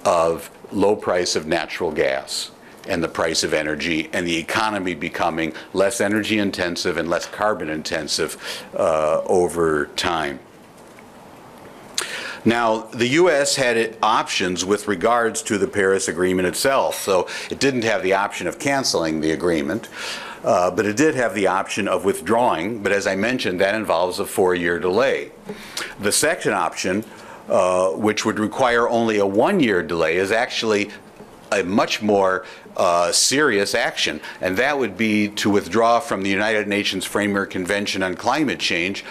of low price of natural gas and the price of energy, and the economy becoming less energy intensive and less carbon intensive over time. Now, the U.S. had options with regards to the Paris Agreement itself. So it didn't have the option of canceling the agreement, but it did have the option of withdrawing. But as I mentioned, that involves a 4-year delay. The second option, which would require only a 1-year delay, is actually a much more serious action, and that would be to withdraw from the United Nations Framework Convention on Climate Change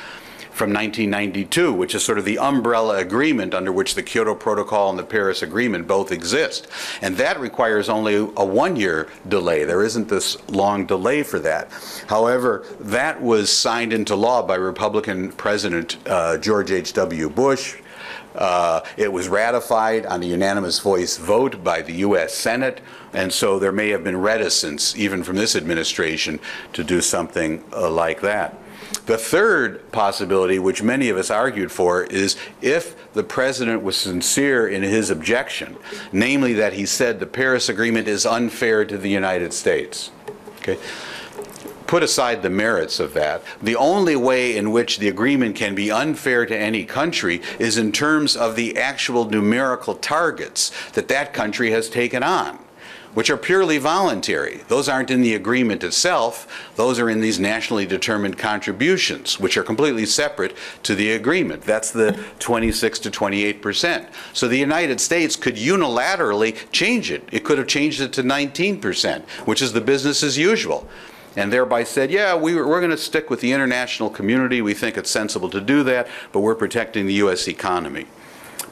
from 1992, which is sort of the umbrella agreement under which the Kyoto Protocol and the Paris Agreement both exist. And that requires only a 1-year delay. There isn't this long delay for that. However, that was signed into law by Republican President George H.W. Bush. It was ratified on a unanimous voice vote by the U.S. Senate, and so there may have been reticence, even from this administration, to do something like that. The third possibility, which many of us argued for, is if the president was sincere in his objection, namely that he said the Paris Agreement is unfair to the United States. Okay? Put aside the merits of that, the only way in which the agreement can be unfair to any country is in terms of the actual numerical targets that that country has taken on, which are purely voluntary. Those aren't in the agreement itself. Those are in these nationally determined contributions, which are completely separate to the agreement. That's the 26 to 28%. So the United States could unilaterally change it. It could have changed it to 19%, which is the business as usual, and thereby said, yeah, we're going to stick with the international community. We think it's sensible to do that, but we're protecting the U.S. economy.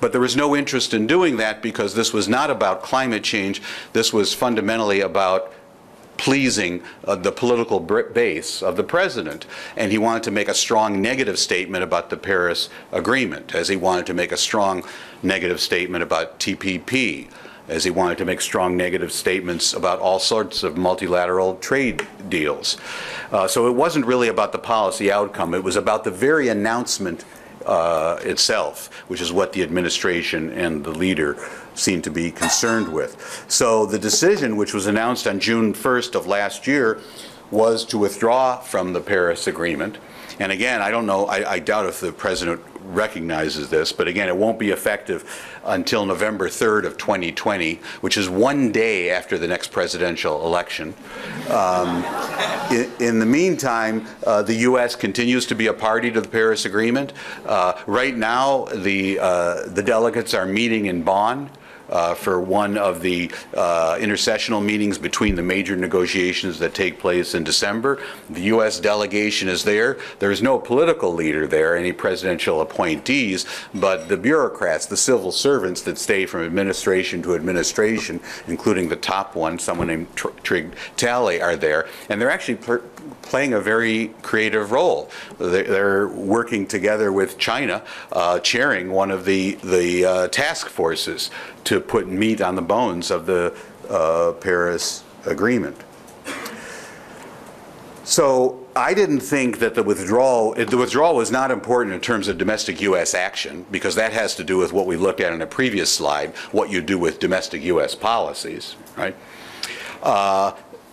But there was no interest in doing that because this was not about climate change. This was fundamentally about pleasing the political base of the president. And he wanted to make a strong negative statement about the Paris Agreement, as he wanted to make a strong negative statement about TPP, as he wanted to make strong negative statements about all sorts of multilateral trade deals. So it wasn't really about the policy outcome. It was about the very announcement itself, which is what the administration and the leader seem to be concerned with. So the decision, which was announced on June 1st of last year, was to withdraw from the Paris Agreement. And again, I don't know, I doubt if the president recognizes this, but again, it won't be effective until November 3rd of 2020, which is 1 day after the next presidential election. In the meantime, the U.S. continues to be a party to the Paris Agreement. Right now, the delegates are meeting in Bonn for one of the intercessional meetings between the major negotiations that take place in December. The U.S. delegation is there. There is no political leader there, any presidential appointees, but the bureaucrats, the civil servants that stay from administration to administration, including the top one, someone named Trig Talley, are there. And they're actually playing a very creative role. They're working together with China, chairing one of the task forces to put meat on the bones of the Paris Agreement. So I didn't think that the withdrawal was not important in terms of domestic U.S. action, because that has to do with what we looked at in a previous slide, what you do with domestic U.S. policies, right?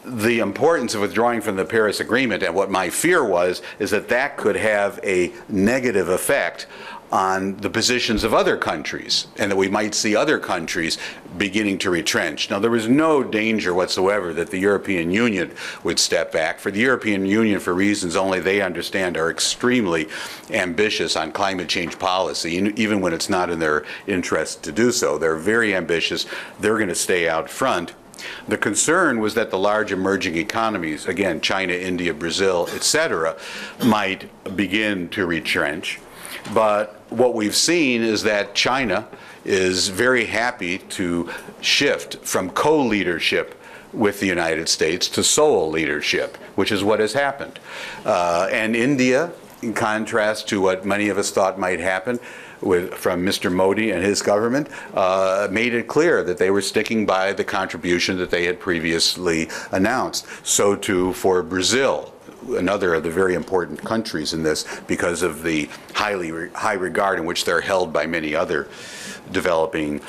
The importance of withdrawing from the Paris Agreement, and what my fear was, is that that could have a negative effect on the positions of other countries, and that we might see other countries beginning to retrench. Now, there was no danger whatsoever that the European Union would step back. For the European Union, for reasons only they understand, are extremely ambitious on climate change policy, even when it's not in their interest to do so. They're very ambitious. They're going to stay out front. The concern was that the large emerging economies, again, China, India, Brazil, etc., might begin to retrench. But what we've seen is that China is very happy to shift from co-leadership with the United States to sole leadership, which is what has happened. And India, in contrast to what many of us thought might happen from Mr. Modi and his government, made it clear that they were sticking by the contribution that they had previously announced. So too for Brazil, another of the very important countries in this, because of the high regard in which they're held by many other developing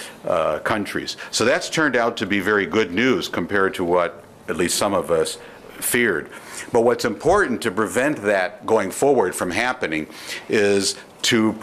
countries. So that's turned out to be very good news compared to what at least some of us feared. But what's important to prevent that going forward from happening is to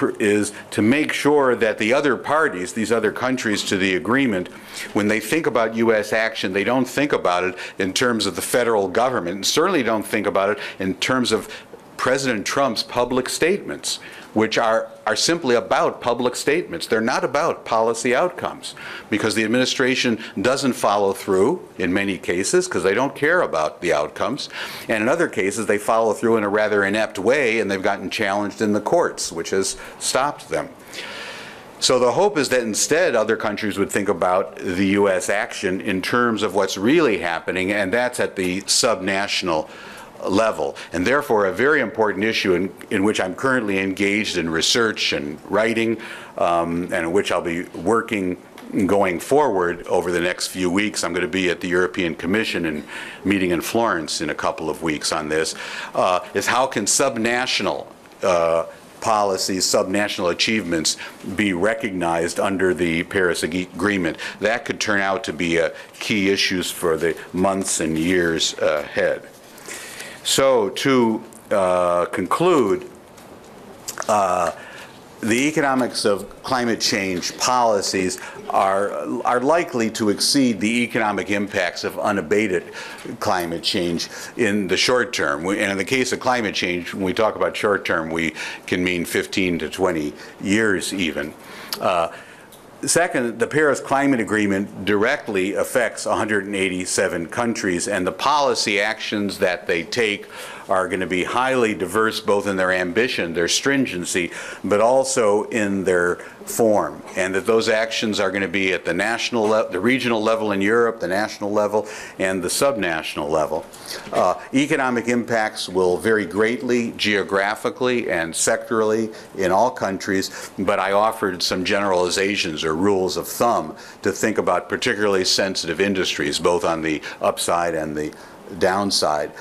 make sure that the other parties, these other countries to the agreement, when they think about U.S. action, they don't think about it in terms of the federal government, and certainly don't think about it in terms of President Trump's public statements, which are simply about public statements. They're not about policy outcomes, because the administration doesn't follow through in many cases because they don't care about the outcomes. And in other cases, they follow through in a rather inept way, and they've gotten challenged in the courts, which has stopped them. So the hope is that instead other countries would think about the U.S. action in terms of what's really happening, and that's at the subnational level, and therefore a very important issue in which I'm currently engaged in research and writing, and in which I'll be working going forward over the next few weeks. I'm going to be at the European Commission and meeting in Florence in a couple of weeks on this, is how can subnational policies, subnational achievements be recognized under the Paris Agreement. That could turn out to be key issues for the months and years ahead. So to conclude, the economics of climate change policies are likely to exceed the economic impacts of unabated climate change in the short term. And in the case of climate change, when we talk about short term, we can mean 15 to 20 years even. Second, the Paris Climate Agreement directly affects 187 countries, and the policy actions that they take are going to be highly diverse, both in their ambition, their stringency, but also in their form. And that those actions are going to be at the national level, the regional level in Europe, the national level, and the subnational level. Economic impacts will vary greatly geographically and sectorally in all countries, but I offered some generalizations or rules of thumb to think about particularly sensitive industries, both on the upside and the downside.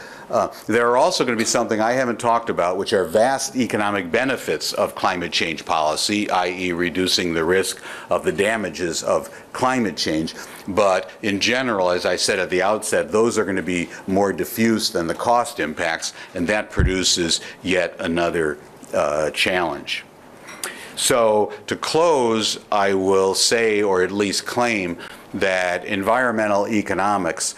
There are also going to be something I haven't talked about, which are vast economic benefits of climate change policy, i.e. reducing the risk of the damages of climate change. But in general, as I said at the outset, those are going to be more diffuse than the cost impacts, and that produces yet another challenge. So to close, I will say, or at least claim, that environmental economics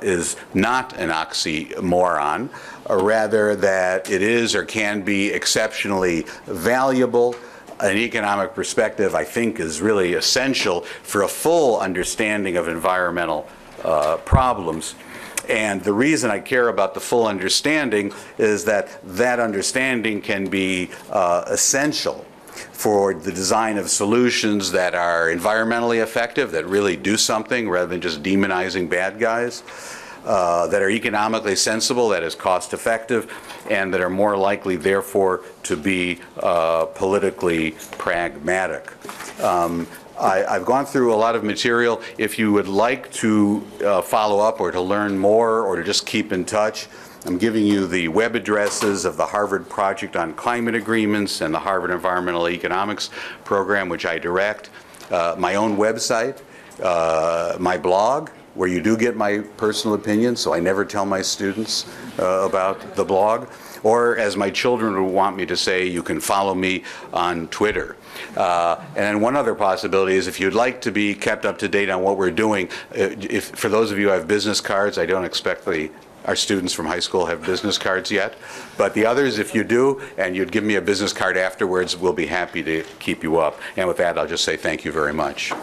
is not an oxymoron, or rather that it is or can be exceptionally valuable. An economic perspective, I think, is really essential for a full understanding of environmental problems. And the reason I care about the full understanding is that that understanding can be essential for the design of solutions that are environmentally effective, that really do something rather than just demonizing bad guys, that are economically sensible, that is cost effective, and that are more likely, therefore, to be politically pragmatic. I've gone through a lot of material. If you would like to follow up or to learn more or to just keep in touch, I'm giving you the web addresses of the Harvard Project on Climate Agreements and the Harvard Environmental Economics program, which I direct, my own website, my blog, where you do get my personal opinion, so I never tell my students about the blog. Or, as my children would want me to say, you can follow me on Twitter. And then one other possibility is, if you'd like to be kept up to date on what we're doing, for those of you who have business cards, I don't expect our students from high school have business cards yet, but the others, if you do, and you'd give me a business card afterwards, we'll be happy to keep you up. And with that, I'll just say thank you very much.